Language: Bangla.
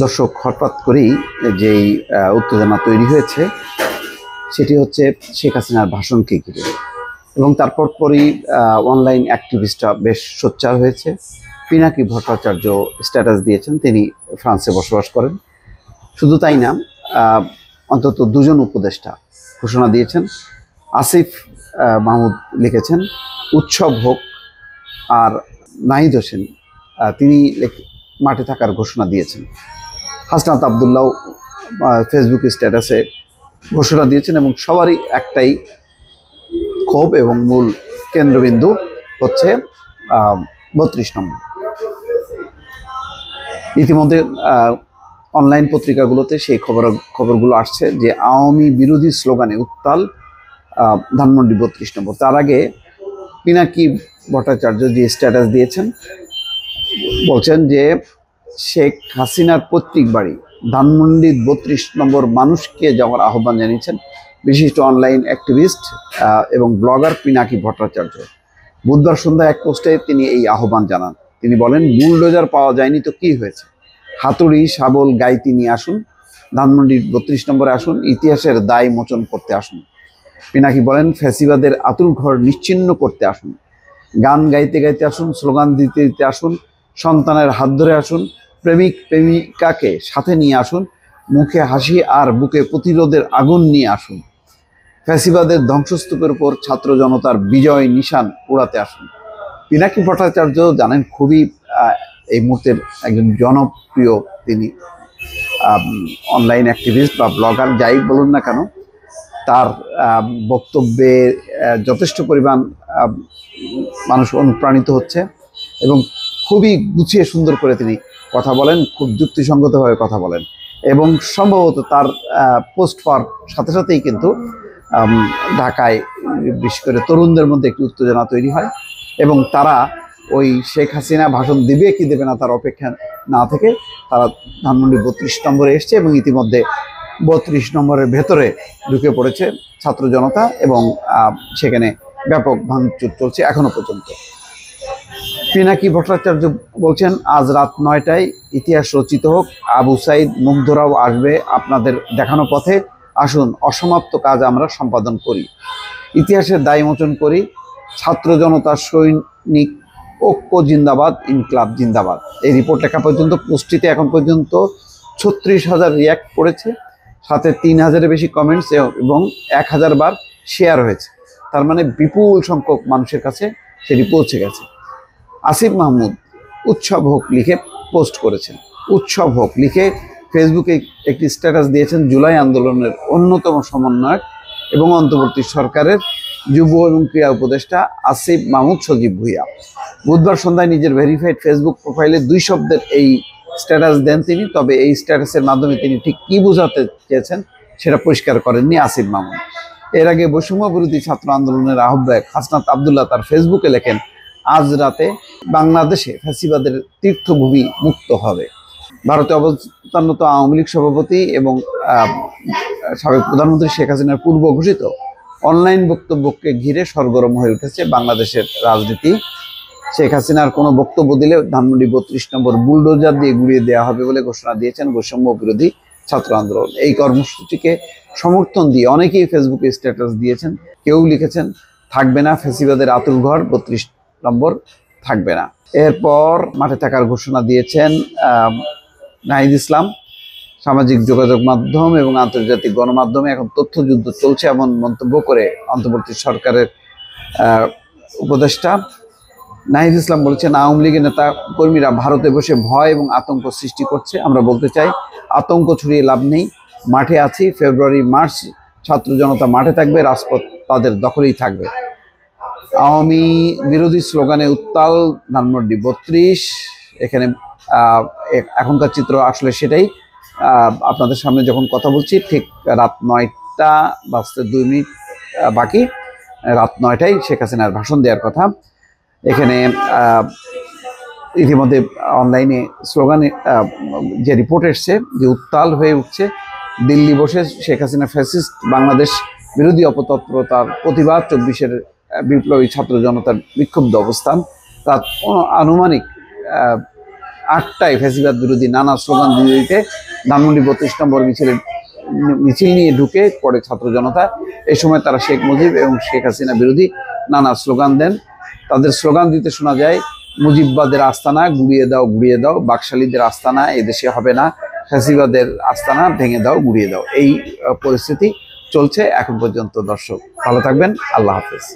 দর্শক, হঠাৎ করেই যেই উত্তেজনা তৈরি হয়েছে সেটি হচ্ছে শেখ হাসিনার ভাষণকে ঘিরে, এবং তারপর পরই অনলাইন অ্যাক্টিভিস্টরা বেশ সোচ্চার হয়েছে। পিনাকি ভট্টাচার্য স্ট্যাটাস দিয়েছেন, তিনি ফ্রান্সে বসবাস করেন। শুধু তাই না, অন্তত দুজন উপদেষ্টা ঘোষণা দিয়েছেন। আসিফ মাহমুদ লিখেছেন উৎসব হোক, আর নাহিদ হোসেন তিনি মাঠে থাকার ঘোষণা দিয়েছেন। হাসনাত আবদুল্লাহ ফেসবুক স্ট্যাটাসে ঘোষণা দিয়েছেন, এবং সবারই একটাই ক্ষোভ এবং মূল কেন্দ্রবিন্দু হচ্ছে 32 নম্বর। ইতিমধ্যে অনলাইন পত্রিকাগুলোতে সেই খবরগুলো আসছে যে আওয়ামী বিরোধী স্লোগানে উত্তাল ধানমন্ডি 32 নম্বর। তার আগে পিনাকি ভট্টাচার্য যে স্ট্যাটাস দিয়েছেন, বলছেন যে শেখ হাসিনার পৈতৃক বাড়ি ধানমন্ডি 32 নম্বর মানুষকে যাওয়ার আহ্বান জানিয়েছেন বিশিষ্ট অনলাইন অ্যাক্টিভিস্ট এবং ব্লগার পিনাকি ভট্টাচার্য। বুধবার সন্ধ্যায় এক পোস্টে তিনি এই আহ্বান জানান। তিনি বলেন, বুলডোজার পাওয়া যায়নি তো কি হয়েছে, হাতুড়ি শাবল গাইতি নিয়ে আসুন, ধানমন্ডির 32 নম্বরে আসুন, ইতিহাসের দায় মোচন করতে আসুন। পিনাকি বলেন, ফ্যাসিবাদের আতুল ঘর নিশ্চিহ্ন করতে আসুন, গান গাইতে গাইতে আসুন, স্লোগান দিতে দিতে আসুন, সন্তানের হাত ধরে আসুন, প্রেমিক প্রেমিকাকে সাথে নিয়ে আসুন, মুখে হাসি আর বুকে প্রতিরোধের আগুন নিয়ে আসুন, ফ্যাসিবাদের ধ্বংসস্তূপের উপর ছাত্র জনতার বিজয় নিশান উড়াতে আসুন। পিনাকি ভট্টাচার্য জানেন, খুবই এই মুহূর্তের একজন জনপ্রিয় তিনি অনলাইন অ্যাক্টিভিস্ট বা ব্লগার, যাই বলুন না কেন, তার বক্তব্যে যথেষ্ট পরিমাণ মানুষ অনুপ্রাণিত হচ্ছে এবং খুবই গুছিয়ে সুন্দর করে তিনি কথা বলেন, খুব যুক্তিসঙ্গতভাবে কথা বলেন, এবং সম্ভবত তার পোস্ট পাওয়ার সাথে সাথেই কিন্তু ঢাকায় বিশেষ করে তরুণদের মধ্যে একটি উত্তেজনা তৈরি হয়, এবং তারা ওই শেখ হাসিনা ভাষণ দিবে কি দেবে না তার অপেক্ষা না থেকে তারা ধানমন্ডি 32 নম্বরে এসছে, এবং ইতিমধ্যে 32 নম্বরের ভেতরে ঢুকে পড়েছে ছাত্র জনতা, এবং সেখানে ব্যাপক ভাঙচুর চলছে এখনো পর্যন্ত। পিনাকি ভট্টাচার্য বলছেন, আজ রাত 9টায় ইতিহাস রচিত হোক, আবু সাইদ মুগ্ধরাও আসবে আপনাদের দেখানো পথে, আসুন অসমাপ্ত কাজ আমরা সম্পাদন করি, ইতিহাসের দায় মোচন করি, ছাত্র জনতা সৈনিক ঐক্য জিন্দাবাদ, ইনকলাব জিন্দাবাদ। এই রিপোর্ট লেখা পর্যন্ত পোস্টটিতে এখন পর্যন্ত 36,000 রিয়াক্ট করেছে, সাথে 3,000-এর বেশি কমেন্টস এবং 1,000 বার শেয়ার হয়েছে। তার মানে বিপুল সংখ্যক মানুষের কাছে সেটি পৌঁছে গেছে। আসিফ মাহমুদ উৎসব হোক লিখে পোস্ট করেছেন। উৎসব হোক লিখে ফেসবুকে একটি স্ট্যাটাস দিয়েছেন জুলাই আন্দোলনের অন্যতম সমন্বয়ক এবং অন্তর্বর্তী সরকারের যুব এবং ক্রীড়া উপদেষ্টা আসিফ মাহমুদ সজীব ভুইয়া। বুধবার সন্ধ্যায় নিজের ভেরিফাইড ফেসবুক প্রোফাইলে 2 শব্দের এই স্ট্যাটাস দেন তিনি। তবে এই স্ট্যাটাসের মাধ্যমে তিনি ঠিক কী বোঝাতে চেয়েছেন সেটা পরিষ্কার করেননি আসিফ মাহমুদ। এর আগে বৈষম্য বিরোধী ছাত্র আন্দোলনের আহ্বায়ক হাসনাত আবদুল্লাহ তার ফেসবুকে লেখেন, আজ রাতে বাংলাদেশে ফ্যাসিবাদের তীর্থভূমি মুক্ত হবে। ভারতে অবস্থানরত আওয়ামী লীগ সভাপতি এবং সাবেক প্রধানমন্ত্রী শেখ হাসিনার পূর্ব ঘোষিত অনলাইন বক্তব্যকে ঘিরে সরগরম হয়ে উঠেছে বাংলাদেশের রাজনীতি। শেখ হাসিনার কোনো বক্তব্য দিলে ধানমন্ডি 32 নম্বর বুলডোজার দিয়ে গুড়িয়ে দেওয়া হবে বলে ঘোষণা দিয়েছেন বৈষম্য বিরোধী ছাত্র আন্দোলন। এই কর্মসূচিকে সমর্থন দিয়ে অনেকেই ফেসবুকে স্ট্যাটাস দিয়েছেন। কেউ লিখেছেন, থাকবে না ফ্যাসিবাদের আতুল ঘর, 32 নম্বর থাকবে না। এরপর মাঠে থাকার ঘোষণা দিয়েছেন নাহিদ ইসলাম। সামাজিক যোগাযোগ মাধ্যম এবং আন্তর্জাতিক গণমাধ্যমে এখন তথ্যযুদ্ধ চলছে এমন মন্তব্য করে অন্তর্বর্তী সরকারের উপদেষ্টা নাহিদ ইসলাম বলেছেন, আওয়ামী লীগের নেতা কর্মীরা ভারতে বসে ভয় এবং আতঙ্ক সৃষ্টি করছে। আমরা বলতে চাই, আতঙ্ক ছড়িয়ে লাভ নেই, মাঠে আছি। ফেব্রুয়ারি মার্চ ছাত্র জনতা মাঠে থাকবে, রাজপথ তাদের দখলেই থাকবে। আওয়ামী বিরোধী স্লোগানে উত্তাল ধানমন্ডি 32। এখানে এখনকার চিত্র আসলে সেটাই। আপনাদের সামনে যখন কথা বলছি ঠিক রাত 9টা বাজতে 2 মিনিট বাকি, রাত 9টায় শেখ হাসিনার ভাষণ দেওয়ার কথা। এখানে ইতিমধ্যে অনলাইনে স্লোগানে যে রিপোর্ট এসছে যে উত্তাল হয়ে উঠছে দিল্লি বসে শেখ হাসিনা ফ্যাসিস্ট বাংলাদেশ বিরোধী অপতৎপরতার প্রতিবাদ, 24-এর বিপ্লবী ছাত্র জনতার বিক্ষুব্ধ অবস্থান। রাত আনুমানিক 8টায় ফ্যাসিবাদ বিরোধী নানা স্লোগান দিতে ধানমন্ডি 32 নম্বর মিছিল নিয়ে ঢুকে পড়ে ছাত্র জনতা। এই সময় তারা শেখ মুজিব এবং শেখ হাসিনা বিরোধী নানা স্লোগান দেন। তাদের স্লোগান দিতে শোনা যায়, মুজিববাদের আস্তানা গুড়িয়ে দাও গুড়িয়ে দাও, বাকশালীদের আস্তানা এদেশে হবে না, ফ্যাসিবাদের আস্তানা ভেঙে দাও গুড়িয়ে দাও। এই পরিস্থিতি চলছে এখন পর্যন্ত। দর্শক ভালো থাকবেন, আল্লাহ হাফেজ।